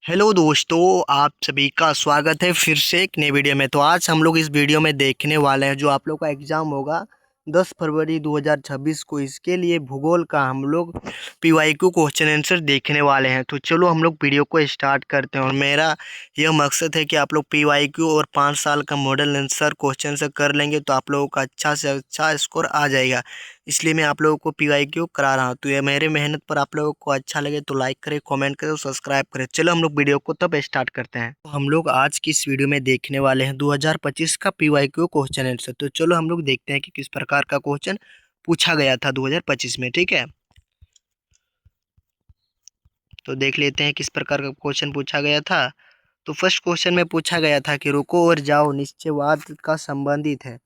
Hello दोस्तों, आप सभी का स्वागत है फिर से एक नई वीडियो में। तो आज हम लोग इस वीडियो में देखने वाले हैं जो आप लोग का एग्ज़ाम होगा 10 फरवरी 2026 को। इसके लिए भूगोल का हम लोग पीवाईक्यू क्वेश्चन आंसर देखने वाले हैं। तो चलो हम लोग वीडियो को स्टार्ट करते हैं। और मेरा यह मकसद है कि आप लोग पीवाईक्यू और 5 साल का मॉडल आंसर क्वेश्चन से कर लेंगे तो आप लोगों का अच्छा से अच्छा स्कोर आ जाएगा। इसलिए मैं आप लोगों को पीवाईक्यू करा रहा हूँ। तो ये मेरे मेहनत पर आप लोगों को अच्छा लगे तो लाइक करें, कमेंट करें और सब्सक्राइब करें। चलो हम लोग वीडियो को तब स्टार्ट करते हैं। तो हम लोग आज की इस वीडियो में देखने वाले हैं 2025 का पीवाईक्यू क्वेश्चन आंसर। तो चलो हम लोग देखते हैं कि किस प्रकार का क्वेश्चन पूछा गया था 2025 में। ठीक है, तो देख लेते हैं किस प्रकार का क्वेश्चन पूछा गया था। तो फर्स्ट क्वेश्चन में पूछा गया था कि रुको और जाओ निश्चयवाद का संबंधित है।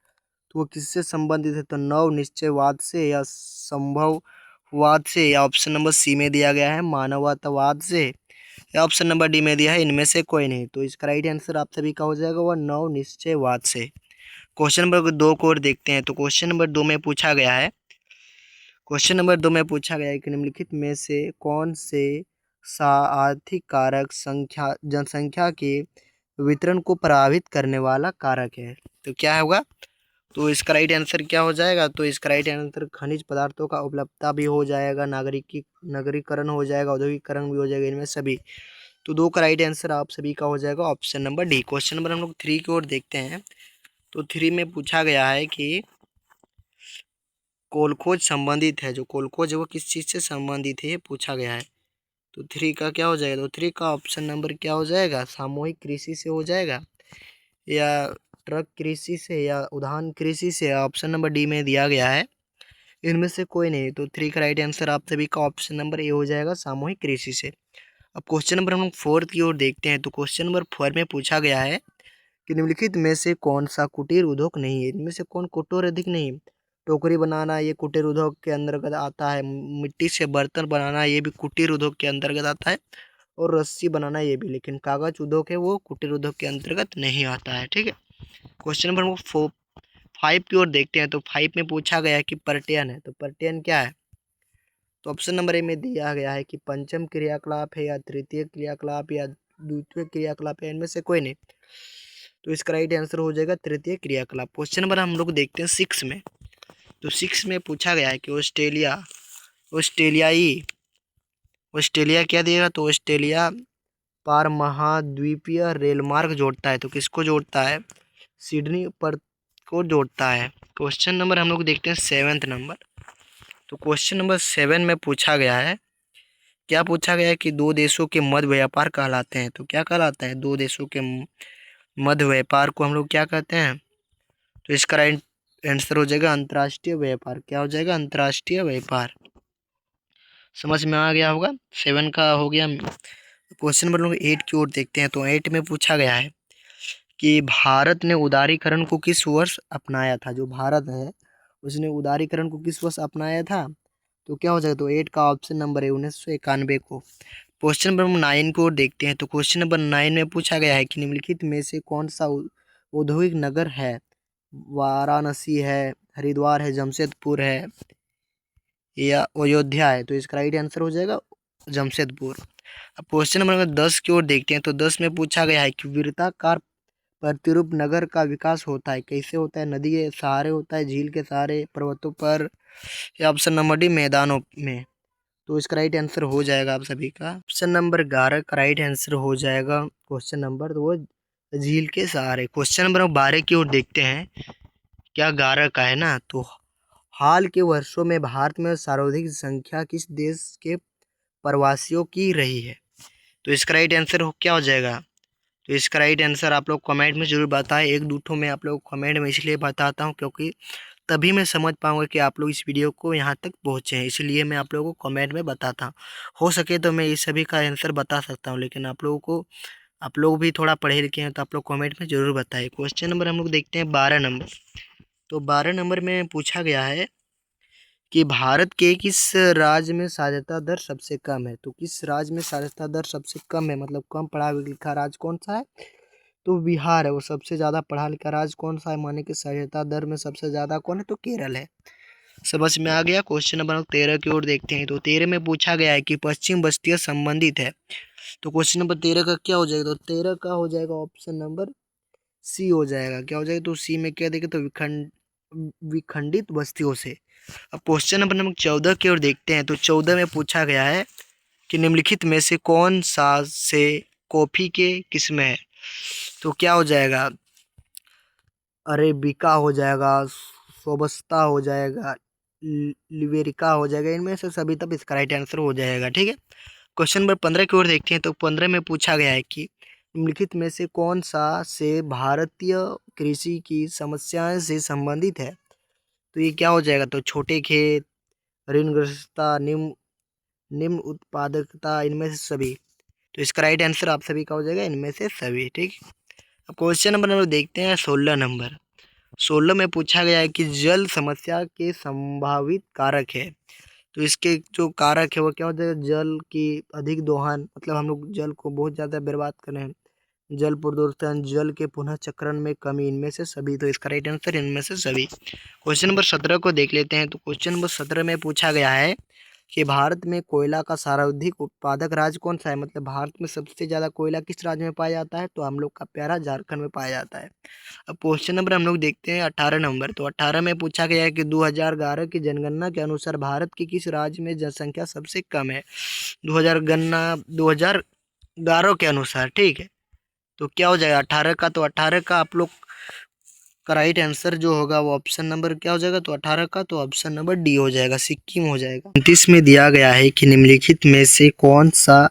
तो वो किससे संबंधित है? तो नव निश्चयवाद से या संभववाद से, या ऑप्शन नंबर सी में दिया गया है मानवतावाद से, या ऑप्शन नंबर डी में दिया है इनमें से कोई नहीं। तो इसका राइट आंसर आप सभी का हो जाएगा वह नव निश्चयवाद से। क्वेश्चन नंबर 2 को और देखते हैं। तो क्वेश्चन नंबर 2 में पूछा गया है कि निम्नलिखित में से कौन से आर्थिक कारक संख्या जनसंख्या के वितरण को प्रभावित करने वाला कारक है? तो क्या होगा? तो इसका राइट आंसर क्या हो जाएगा? तो इसका राइट आंसर खनिज पदार्थों का उपलब्धता भी हो जाएगा, नगरीकरण हो जाएगा, औद्योगिकरण भी हो जाएगा, इनमें सभी। तो 2 का राइट आंसर आप सभी का हो जाएगा option number D. Question number हम लोग 3 की ओर देखते हैं। तो 3 में पूछा गया है कि कोलखोज संबंधित है, जो कोलखोज है वो किस चीज़ से संबंधित है, ये पूछा गया है। तो 3 का क्या हो जाएगा? तो 3 का ऑप्शन नंबर क्या हो जाएगा? सामूहिक कृषि से हो जाएगा, या ट्रक कृषि से, या उद्यान कृषि से। ऑप्शन नंबर डी में दिया गया है इनमें से कोई नहीं। तो 3 का राइट आंसर आप सभी का ऑप्शन नंबर ए हो जाएगा, सामूहिक कृषि से। अब क्वेश्चन नंबर हम लोग 4 की ओर देखते हैं। तो क्वेश्चन नंबर 4 में पूछा गया है कि निम्नलिखित में से कौन सा कुटीर उद्योग नहीं है? इनमें से कौन कुटीर उद्योग नहीं? टोकरी बनाना ये कुटीर उद्योग के अंतर्गत आता है, मिट्टी से बर्तन बनाना ये भी कुटीर उद्योग के अंतर्गत आता है, और रस्सी बनाना ये भी। लेकिन कागज उद्योग है वो कुटीर उद्योग के अंतर्गत नहीं आता है। ठीक है, क्वेश्चन नंबर 5 की ओर देखते हैं। तो 5 में पूछा गया है कि पर्टयन है। तो पर्टयन क्या है? तो ऑप्शन नंबर ए में दिया गया है कि पंचम क्रियाकलाप है, या तृतीय क्रियाकलाप, या द्वितीय क्रियाकलाप है, इनमें से कोई नहीं। तो इसका राइट आंसर हो जाएगा तृतीय क्रियाकलाप। क्वेश्चन नंबर हम लोग देखते हैं 6 में। तो 6 में पूछा गया है कि ऑस्ट्रेलियाई ऑस्ट्रेलिया क्या देगा? तो ऑस्ट्रेलिया पार महाद्वीपीय रेल मार्ग जोड़ता है। तो किसको जोड़ता है? सिडनी पर को जोड़ता है। क्वेश्चन नंबर हम लोग देखते हैं 7th नंबर। तो क्वेश्चन नंबर 7 में पूछा गया है, क्या पूछा गया है कि दो देशों के मध्य व्यापार कहलाते हैं। तो क्या कहलाता है? दो देशों के मध्य व्यापार को हम लोग क्या कहते हैं? तो इसका राइट आंसर हो जाएगा अंतर्राष्ट्रीय व्यापार। क्या हो जाएगा? अंतर्राष्ट्रीय व्यापार। समझ में आ गया होगा। 7 का हो गया। क्वेश्चन नंबर लोग 8 की ओर देखते हैं। तो 8 में पूछा गया है कि भारत ने उदारीकरण को किस वर्ष अपनाया था? जो भारत है उसने उदारीकरण को किस वर्ष अपनाया था? तो क्या हो जाएगा? तो 8 का ऑप्शन नंबर है 1991 को। क्वेश्चन नंबर 9 को देखते हैं। तो क्वेश्चन नंबर 9 में पूछा गया है कि निम्नलिखित में से कौन सा औद्योगिक नगर है? वाराणसी है, हरिद्वार है, जमशेदपुर है, या अयोध्या है। तो इसका राइट आंसर हो जाएगा जमशेदपुर। अब क्वेश्चन नंबर 10 की ओर देखते हैं। तो 10 में पूछा गया है कि वृत्ताकार प्रतिरूप नगर का विकास होता है, कैसे होता है? नदी के सहारे होता है, झील के सहारे, पर्वतों पर, या ऑप्शन नंबर डी मैदानों में। तो इसका राइट आंसर हो जाएगा आप सभी का ऑप्शन नंबर 11 का राइट आंसर हो जाएगा क्वेश्चन नंबर, तो वो झील के सहारे। क्वेश्चन नंबर 12 की ओर देखते हैं। क्या 11 का है ना? तो हाल के वर्षों में भारत में सर्वाधिक संख्या किस देश के प्रवासियों की रही है? तो इसका राइट आंसर क्या हो जाएगा? तो इसका राइट आंसर आप लोग कमेंट में जरूर बताएं। एक दूठों में आप लोग कमेंट में इसलिए बताता हूँ क्योंकि तभी मैं समझ पाऊंगा कि आप लोग इस वीडियो को यहाँ तक पहुँचे हैं, इसलिए मैं आप लोगों को कमेंट में बताता हूँ। हो सके तो मैं इस सभी का आंसर बता सकता हूँ, लेकिन आप लोग भी थोड़ा पढ़े लिखे हैं तो आप लोग कमेंट में ज़रूर बताइए। क्वेश्चन नंबर हम लोग देखते हैं 12 नंबर। तो 12 नंबर में पूछा गया है कि भारत के किस राज्य में साक्षरता दर सबसे कम है? तो किस राज्य में साक्षरता दर सबसे कम है, मतलब कम पढ़ा लिखा राज्य कौन सा है? तो बिहार है। वो सबसे ज़्यादा पढ़ा लिखा राज्य कौन सा है? माने कि साक्षरता दर में सबसे ज़्यादा कौन है? तो केरल है। समझ में आ गया। क्वेश्चन नंबर 13 की ओर देखते हैं। तो 13 में पूछा गया है कि पश्चिम बस्तियां संबंधित है। तो क्वेश्चन नंबर 13 का क्या हो जाएगा? तो 13 का हो जाएगा ऑप्शन नंबर सी हो जाएगा। क्या हो जाएगा? तो सी में क्या देखें तो विखंडित बस्तियों से। अब क्वेश्चन नंबर 14 की ओर देखते हैं। तो 14 में पूछा गया है कि निम्नलिखित में से कौन सा से कॉफी के किस्म है? तो क्या हो जाएगा? अरेबिका हो जाएगा, रोबस्ता हो जाएगा, लिबेरिका हो जाएगा। इनमें से सभी तब इसका राइट आंसर हो जाएगा। ठीक है। क्वेश्चन नंबर 15 की ओर देखते हैं। तो 15 में पूछा गया है कि निम्नलिखित में से कौन सा से भारतीय कृषि की समस्याएं से संबंधित है? तो ये क्या हो जाएगा? तो छोटे खेत, ऋणग्रस्तता, निम्न निम्न उत्पादकता, इनमें से सभी। तो इसका राइट आंसर आप सभी का हो जाएगा इनमें से सभी। ठीक। अब क्वेश्चन नंबर देखते हैं 16 नंबर। 16 में पूछा गया है कि जल समस्या के संभावित कारक है। तो इसके जो कारक है वो क्या होता है? जल की अधिक दोहन, मतलब हम लोग जल को बहुत ज़्यादा बर्बाद कर रहे हैं, जल प्रदूषण, जल के पुनः चक्रण में कमी, इनमें से सभी। तो इसका राइट आंसर इनमें से सभी। क्वेश्चन नंबर 17 को देख लेते हैं। तो क्वेश्चन नंबर 17 में पूछा गया है कि भारत में कोयला का सर्वाधिक उत्पादक राज्य कौन सा है? मतलब भारत में सबसे ज़्यादा कोयला किस राज्य में पाया जाता है? तो हम लोग का प्यारा झारखंड में पाया जाता है। अब क्वेश्चन नंबर हम लोग देखते हैं 18 नंबर। तो 18 में पूछा गया है कि 2011 की जनगणना के अनुसार भारत के किस राज्य में जनसंख्या सबसे कम है? 2011 के अनुसार। ठीक है। तो क्या हो जाएगा 18 का? तो 18 का आप लोग का राइट आंसर जो होगा वो ऑप्शन नंबर क्या हो जाएगा? तो 18 का तो ऑप्शन नंबर डी हो जाएगा, सिक्किम हो जाएगा। 29 में दिया गया है कि निम्नलिखित में से कौन सा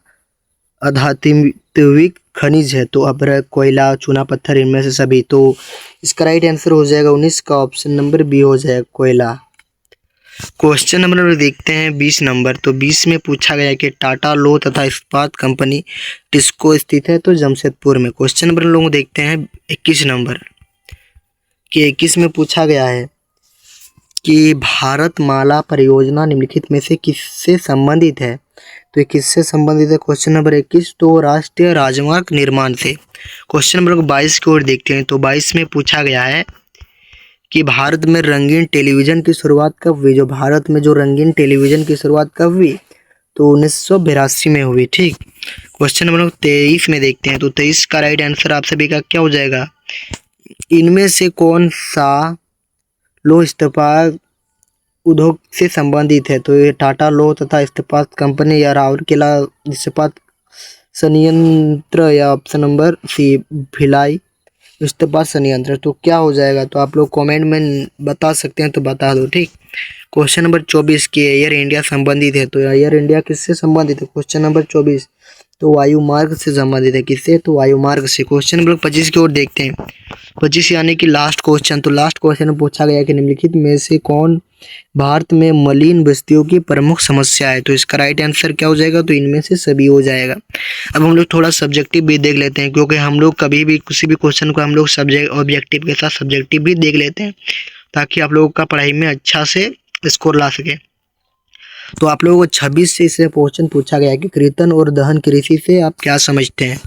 अधात्विक खनिज है? तो अभ्रक, कोयला, चूना पत्थर, इनमें से सभी। तो इसका राइट आंसर हो जाएगा 19 का ऑप्शन नंबर बी हो जाएगा, कोयला। क्वेश्चन नंबर देखते हैं 20 नंबर। तो 20 में पूछा गया है कि टाटा लौह तथा इस्पात कंपनी किसको स्थित है? तो जमशेदपुर में। क्वेश्चन नंबर लोग देखते हैं 21 नंबर। कि 21 में पूछा गया है कि भारतमाला परियोजना निम्नलिखित में से किससे संबंधित है? तो ये किससे संबंधित है? क्वेश्चन नंबर 21 तो राष्ट्रीय राजमार्ग निर्माण से। क्वेश्चन नंबर 22 की ओर देखते हैं। तो 22 में पूछा गया है कि भारत में रंगीन टेलीविजन की शुरुआत कब हुई? जो भारत में जो रंगीन टेलीविजन की शुरुआत कब हुई? तो 1982 में हुई। ठीक। क्वेश्चन नंबर 23 में देखते हैं। तो 23 का राइट आंसर आप सभी का क्या हो जाएगा? इनमें से कौन सा लौह इस्पात उद्योग से संबंधित है? तो ये टाटा लौह तथा इस्पात कंपनी या राउरकेला इस्पात संयंत्र या ऑप्शन नंबर सी भिलाई इस्पात संयंत्र। तो क्या हो जाएगा? तो आप लोग कमेंट में बता सकते हैं तो बता दो। ठीक। क्वेश्चन नंबर 24 की एयर इंडिया संबंधित है। तो एयर इंडिया किससे संबंधित है? क्वेश्चन नंबर 24 तो वायु मार्ग से संबंधित है। किससे? तो वायु मार्ग से। क्वेश्चन नंबर 25 की ओर देखते हैं। 25 यानी कि लास्ट क्वेश्चन। तो लास्ट क्वेश्चन में पूछा गया कि निम्नलिखित में से कौन भारत में मलिन बस्तियों की प्रमुख समस्या है? तो इसका राइट आंसर क्या हो जाएगा? तो इनमें से सभी हो जाएगा। अब हम लोग थोड़ा सब्जेक्टिव भी देख लेते हैं, क्योंकि हम लोग कभी भी किसी भी क्वेश्चन को हम लोग सब्जेक्ट ऑब्जेक्टिव के साथ सब्जेक्टिव भी देख लेते हैं, ताकि आप लोगों का पढ़ाई में अच्छा से स्कोर ला सके। तो आप लोगों को 26 से इसे क्वेश्चन पूछा गया है कि कीर्तन और दहन कृषि से आप क्या समझते हैं।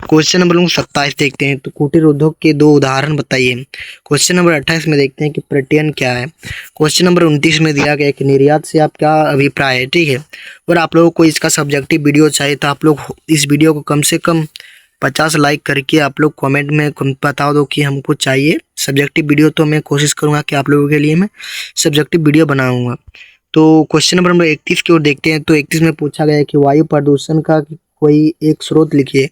क्वेश्चन नंबर 27 देखते हैं। तो कुटीर उद्योग के दो उदाहरण बताइए। क्वेश्चन नंबर 28 में देखते हैं कि पर्यटन क्या है। क्वेश्चन नंबर 29 में दिया गया है कि निर्यात से आप क्या अभिप्राय है। ठीक है। और आप लोगों को इसका सब्जेक्टिव वीडियो चाहिए तो आप लोग इस वीडियो को कम से कम 50 लाइक करके आप लोग कमेंट में बता दो कि हमको चाहिए सब्जेक्टिव वीडियो। तो मैं कोशिश करूँगा कि आप लोगों के लिए मैं सब्जेक्टिव वीडियो बनाऊँगा। तो क्वेश्चन नंबर 31 की ओर देखते हैं। तो 31 में पूछा गया है कि वायु प्रदूषण का कोई एक स्रोत लिखिए।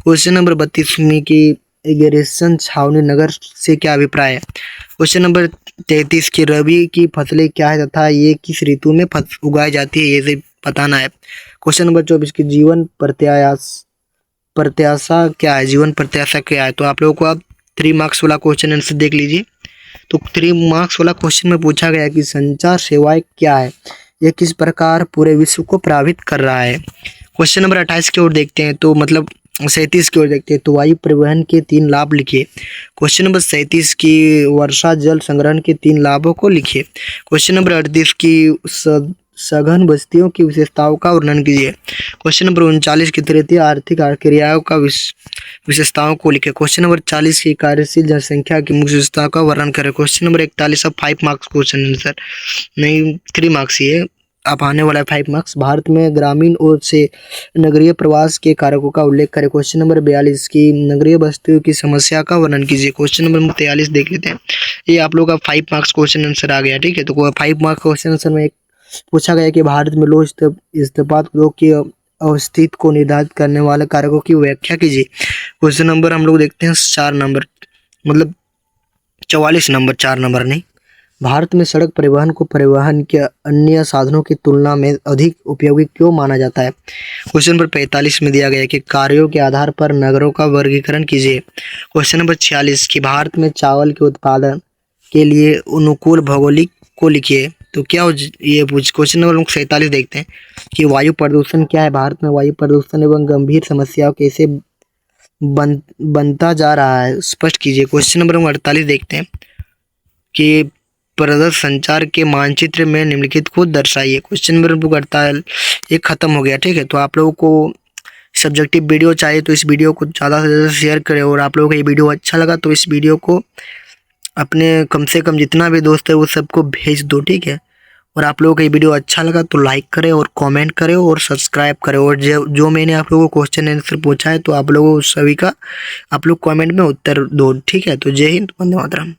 क्वेश्चन नंबर 32 में कि एग्रेशन छावनी नगर से क्या अभिप्राय है। क्वेश्चन नंबर 33 की रबी की फसलें क्या है तथा ये किस ऋतु में उगाई जाती है, ये से बताना है। क्वेश्चन नंबर 24 की जीवन प्रत्याशा क्या है? जीवन प्रत्याशा क्या है? तो आप लोगों को अब 3 मार्क्स वाला क्वेश्चन आंसर देख लीजिए। तो 3 मार्क्स वाला क्वेश्चन में पूछा गया कि संचार सेवाएं क्या है, यह किस प्रकार पूरे विश्व को प्रभावित कर रहा है। क्वेश्चन नंबर 28 की ओर देखते हैं। तो मतलब 37 की ओर देखते हैं। तो वायु परिवहन के 3 लाभ लिखिए। क्वेश्चन नंबर 37 की वर्षा जल संग्रहण के 3 लाभों को लिखिए। क्वेश्चन नंबर 38 की सघन बस्तियों की विशेषताओं का वर्णन कीजिए। क्वेश्चन नंबर 39 की तृतीय आर्थिक क्रियाओं का विशेषताओं को लिखे। क्वेश्चन नंबर 40 की कार्यशील जनसंख्या की मुख्य विशेषताओं का वर्णन करें। क्वेश्चन नंबर 41 अब 5 मार्क्स क्वेश्चन आंसर नहीं 3 मार्क्स ही है, अब आने वाला है 5 मार्क्स। भारत में ग्रामीण और से नगरीय प्रवास के कारकों का उल्लेख करें। क्वेश्चन नंबर 42 की नगरीय बस्तियों की समस्या का वर्णन कीजिए। क्वेश्चन नंबर 43 देख लेते हैं। ये आप लोग का 5 मार्क्स क्वेश्चन आंसर आ गया, ठीक है। तो 5 मार्क्स क्वेश्चन आंसर में एक पूछा गया कि भारत में लोह इस्पात उद्योग की अवस्थिति को निर्धारित करने वाले कारकों की व्याख्या कीजिए। क्वेश्चन नंबर हम लोग देखते हैं 4 नंबर, मतलब 44 नंबर, 4 नंबर नहीं। भारत में सड़क परिवहन को परिवहन के अन्य साधनों की तुलना में अधिक उपयोगी क्यों माना जाता है। क्वेश्चन नंबर 45 में दिया गया है कि कार्यों के आधार पर नगरों का वर्गीकरण कीजिए। क्वेश्चन नंबर 46 कि भारत में चावल के उत्पादन के लिए अनुकूल भौगोलिक को लिखिए। तो क्या ये क्वेश्चन नंबर 47 देखते हैं कि वायु प्रदूषण क्या है। भारत में वायु प्रदूषण एवं गंभीर समस्याओं कैसे बनता जा रहा है, स्पष्ट कीजिए। क्वेश्चन नंबर 48 देखते हैं कि प्रदत्त संचार के मानचित्र में निम्नलिखित को दर्शाइए। क्वेश्चन नंबर 48 ये खत्म हो गया, ठीक है। तो आप लोगों को सब्जेक्टिव वीडियो चाहिए तो इस वीडियो को ज़्यादा से ज़्यादा शेयर करें, और आप लोगों को ये वीडियो अच्छा लगा तो इस वीडियो को अपने कम से कम जितना भी दोस्त है वो सबको भेज दो, ठीक है। और आप लोगों को ये वीडियो अच्छा लगा तो लाइक करें और कमेंट करें और सब्सक्राइब करें, और जो मैंने आप लोगों को क्वेश्चन आंसर पूछा है तो आप लोगों सभी का आप लोग कमेंट में उत्तर दो, ठीक है। तो जय हिंद, वंदे मातरम।